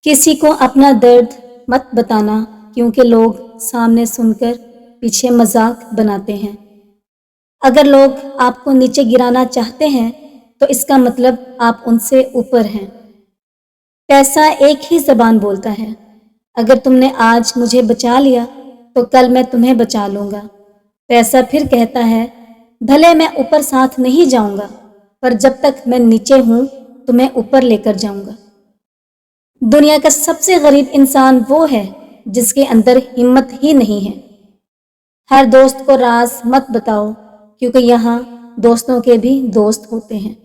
किसी को अपना दर्द मत बताना क्योंकि लोग सामने सुनकर पीछे मजाक बनाते हैं। अगर लोग आपको नीचे गिराना चाहते हैं तो इसका मतलब आप उनसे ऊपर हैं। पैसा एक ही जबान बोलता है। अगर तुमने आज मुझे बचा लिया तो कल मैं तुम्हें बचा लूंगा। पैसा फिर कहता है, भले मैं ऊपर साथ नहीं जाऊंगा, पर जब तक मैं नीचे हूं तुम्हें ऊपर लेकर जाऊंगा। दुनिया का सबसे गरीब इंसान वो है जिसके अंदर हिम्मत ही नहीं है। हर दोस्त को राज मत बताओ क्योंकि यहाँ दोस्तों के भी दोस्त होते हैं।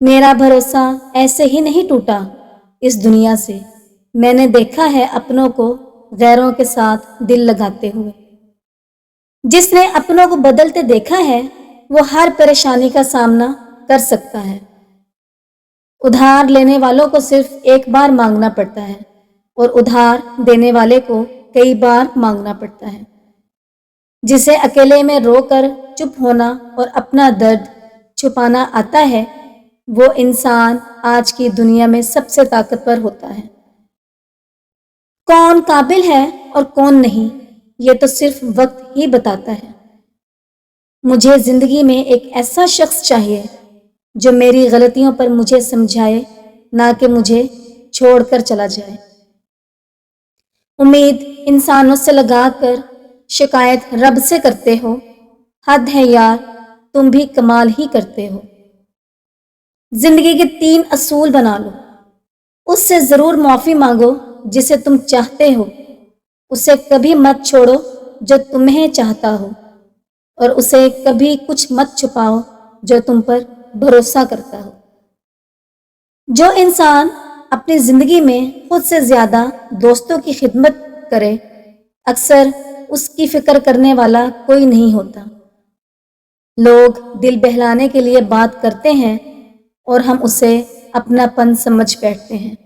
मेरा भरोसा ऐसे ही नहीं टूटा इस दुनिया से। मैंने देखा है अपनों को गैरों के साथ दिल लगाते हुए। जिसने अपनों को बदलते देखा है वो हर परेशानी का सामना कर सकता है। उधार लेने वालों को सिर्फ एक बार मांगना पड़ता है और उधार देने वाले को कई बार मांगना पड़ता है। जिसे अकेले में रोकर चुप होना और अपना दर्द छुपाना आता है वो इंसान आज की दुनिया में सबसे ताकतवर होता है। कौन काबिल है और कौन नहीं, ये तो सिर्फ वक्त ही बताता है। मुझे जिंदगी में एक ऐसा शख्स चाहिए जो मेरी गलतियों पर मुझे समझाए, ना कि मुझे छोड़कर चला जाए। उम्मीद इंसानों से लगाकर शिकायत रब से करते हो। हद है यार, तुम भी कमाल ही करते हो। जिंदगी के 3 असूल बना लो। उससे जरूर माफी मांगो जिसे तुम चाहते हो। उसे कभी मत छोड़ो जो तुम्हें चाहता हो, और उसे कभी कुछ मत छुपाओ जो तुम पर भरोसा करता हो। जो इंसान अपनी जिंदगी में खुद से ज्यादा दोस्तों की खिदमत करे, अक्सर उसकी फिक्र करने वाला कोई नहीं होता। लोग दिल बहलाने के लिए बात करते हैं और हम उसे अपनापन समझ बैठते हैं।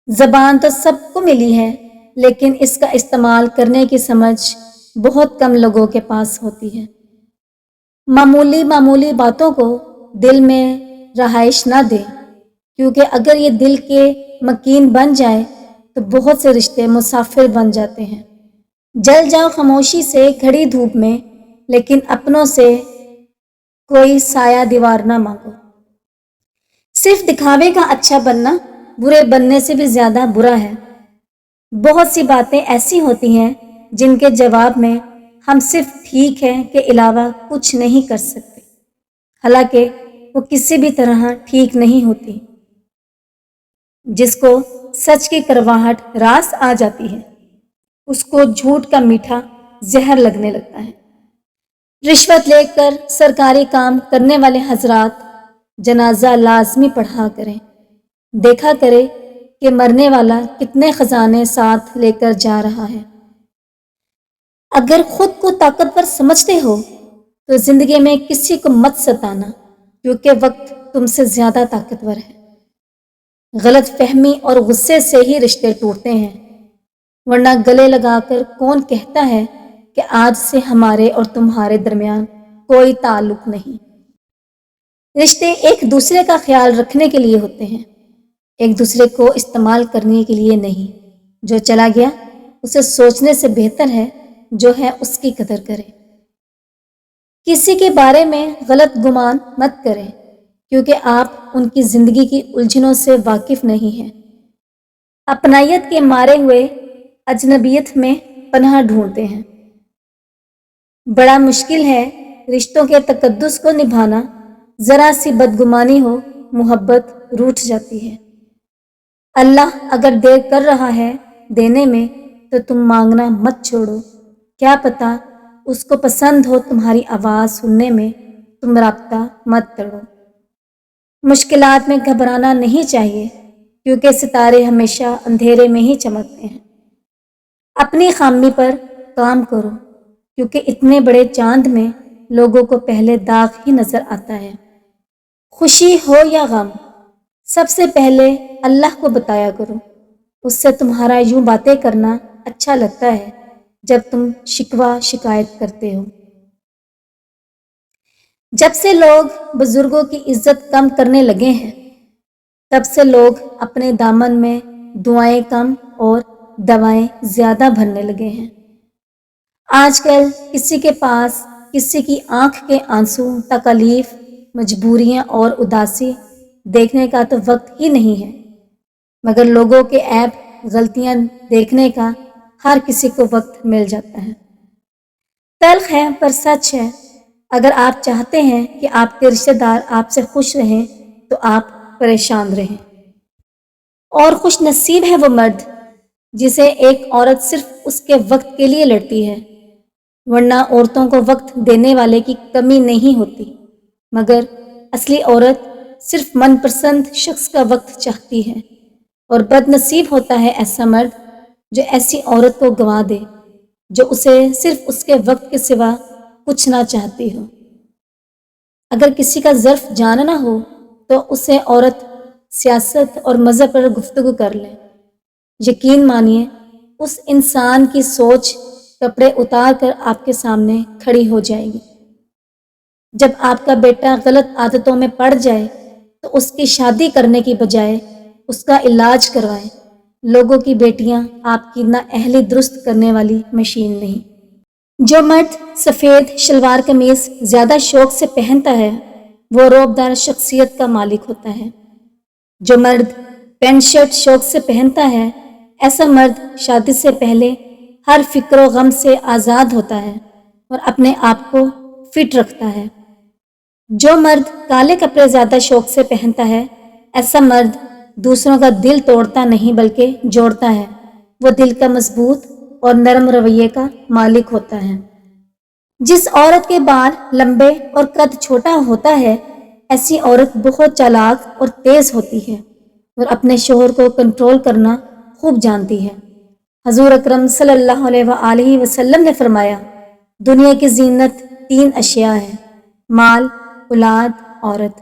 जबान तो सबको मिली है, लेकिन इसका इस्तेमाल करने की समझ बहुत कम लोगों के पास होती है। मामूली मामूली बातों को दिल में रहाइश ना दे, क्योंकि अगर ये दिल के मकीन बन जाए तो बहुत से रिश्ते मुसाफिर बन जाते हैं। जल जाओ खामोशी से खड़ी धूप में, लेकिन अपनों से कोई साया दीवार ना मांगो। सिर्फ दिखावे का अच्छा बनना बुरे बनने से भी ज्यादा बुरा है। बहुत सी बातें ऐसी होती हैं जिनके जवाब में हम सिर्फ ठीक है के अलावा कुछ नहीं कर सकते, हालांकि वो किसी भी तरह ठीक नहीं होती। जिसको सच की करवाहट रास आ जाती है उसको झूठ का मीठा जहर लगने लगता है। रिश्वत लेकर सरकारी काम करने वाले हजरात जनाजा लाजमी पढ़ा करें। देखा करें कि मरने वाला कितने खजाने साथ लेकर जा रहा है। अगर खुद को ताकतवर समझते हो तो जिंदगी में किसी को मत सताना, क्योंकि वक्त तुमसे ज्यादा ताकतवर है। गलत फहमी और गुस्से से ही रिश्ते टूटते हैं, वरना गले लगाकर कौन कहता है कि आज से हमारे और तुम्हारे दरमियान कोई ताल्लुक नहीं। रिश्ते एक दूसरे का ख्याल रखने के लिए होते हैं, एक दूसरे को इस्तेमाल करने के लिए नहीं। जो चला गया उसे सोचने से बेहतर है जो है उसकी कदर करे। किसी के बारे में गलत गुमान मत करें, क्योंकि आप उनकी जिंदगी की उलझनों से वाकिफ नहीं हैं। अपनायत के मारे हुए अजनबियत में पनाह ढूंढते हैं। बड़ा मुश्किल है रिश्तों के तकद्दुस को निभाना। जरा सी बदगुमानी हो मोहब्बत रूठ जाती है। अल्लाह अगर देर कर रहा है देने में तो तुम मांगना मत छोड़ो। क्या पता उसको पसंद हो तुम्हारी आवाज़ सुनने में, तुम राब्ता मत तोड़ो। मुश्किलात में घबराना नहीं चाहिए, क्योंकि सितारे हमेशा अंधेरे में ही चमकते हैं। अपनी खामी पर काम करो, क्योंकि इतने बड़े चांद में लोगों को पहले दाग ही नजर आता है। खुशी हो या गम, सबसे पहले अल्लाह को बताया करो। उससे तुम्हारा यूं बातें करना अच्छा लगता है जब तुम शिकवा शिकायत करते हो। जब से लोग बुजुर्गों की इज्जत कम करने लगे हैं تب سے لوگ اپنے دامن میں دعائیں کم اور دوائیں زیادہ بھرنے لگے ہیں۔ آج کل کسی کے پاس کسی کی آنکھ کے آنسو، تکالیف، مجبوریاں اور اداسی دیکھنے کا تو وقت ہی نہیں ہے، مگر لوگوں کے عیب، غلطیاں دیکھنے کا ہر کسی کو وقت مل جاتا ہے۔ تلخ ہے پر سچ ہے، اگر آپ چاہتے ہیں کہ آپ کے رشتہ دار آپ سے خوش رہیں تو آپ پریشان رہیں۔ اور خوش نصیب ہے وہ مرد جسے ایک عورت صرف اس کے وقت کے لیے لڑتی ہے، ورنہ عورتوں کو وقت دینے والے کی کمی نہیں ہوتی، مگر اصلی عورت صرف من پسند شخص کا وقت چاہتی ہے، اور بد نصیب ہوتا ہے ایسا مرد جو ایسی عورت کو گنوا دے جو اسے صرف اس کے وقت کے سوا کچھ نہ چاہتی ہو۔ اگر کسی کا ظرف جاننا ہو تو اسے عورت، سیاست اور مذہب پر گفتگو کر لیں، یقین مانیے اس انسان کی سوچ کپڑے اتار کر آپ کے سامنے کھڑی ہو جائے گی۔ جب آپ کا بیٹا غلط عادتوں میں پڑ جائے تو اس کی شادی کرنے کی بجائے اس کا علاج کروائیں۔ لوگوں کی بیٹیاں آپ کی نااہلی درست کرنے والی مشین نہیں۔ جو مرد سفید شلوار قمیض زیادہ شوق سے پہنتا ہے وہ رعبدار شخصیت کا مالک ہوتا ہے۔ جو مرد پینٹ شرٹ شوق سے پہنتا ہے ایسا مرد شادی سے پہلے ہر فکر و غم سے آزاد ہوتا ہے اور اپنے آپ کو فٹ رکھتا ہے۔ جو مرد کالے کپڑے زیادہ شوق سے پہنتا ہے ایسا مرد دوسروں کا دل توڑتا نہیں بلکہ جوڑتا ہے، وہ دل کا مضبوط اور نرم رویے کا مالک ہوتا ہے۔ جس عورت کے بال لمبے اور قد چھوٹا ہوتا ہے ایسی عورت بہت چالاک اور تیز ہوتی ہے اور اپنے شوہر کو کنٹرول کرنا خوب جانتی ہے۔ حضور اکرم صلی اللہ علیہ وآلہ وسلم نے فرمایا، دنیا کی زینت 3 اشیاء ہیں: مال، اولاد، عورت۔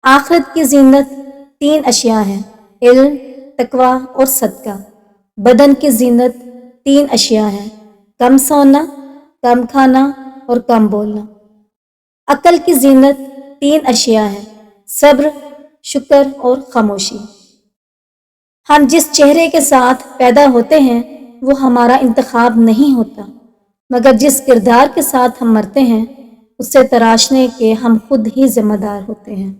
آخرت کی زینت 3 اشیاء ہیں: علم، تقوی اور صدقہ۔ بدن کی زینت 3 اشیاء ہیں: کم سونا، کم کھانا اور کم بولنا۔ عقل کی زینت 3 اشیاء ہیں: صبر، شکر اور خاموشی۔ ہم جس چہرے کے ساتھ پیدا ہوتے ہیں وہ ہمارا انتخاب نہیں ہوتا، مگر جس کردار کے ساتھ ہم مرتے ہیں اسے تراشنے کے ہم خود ہی ذمہ دار ہوتے ہیں۔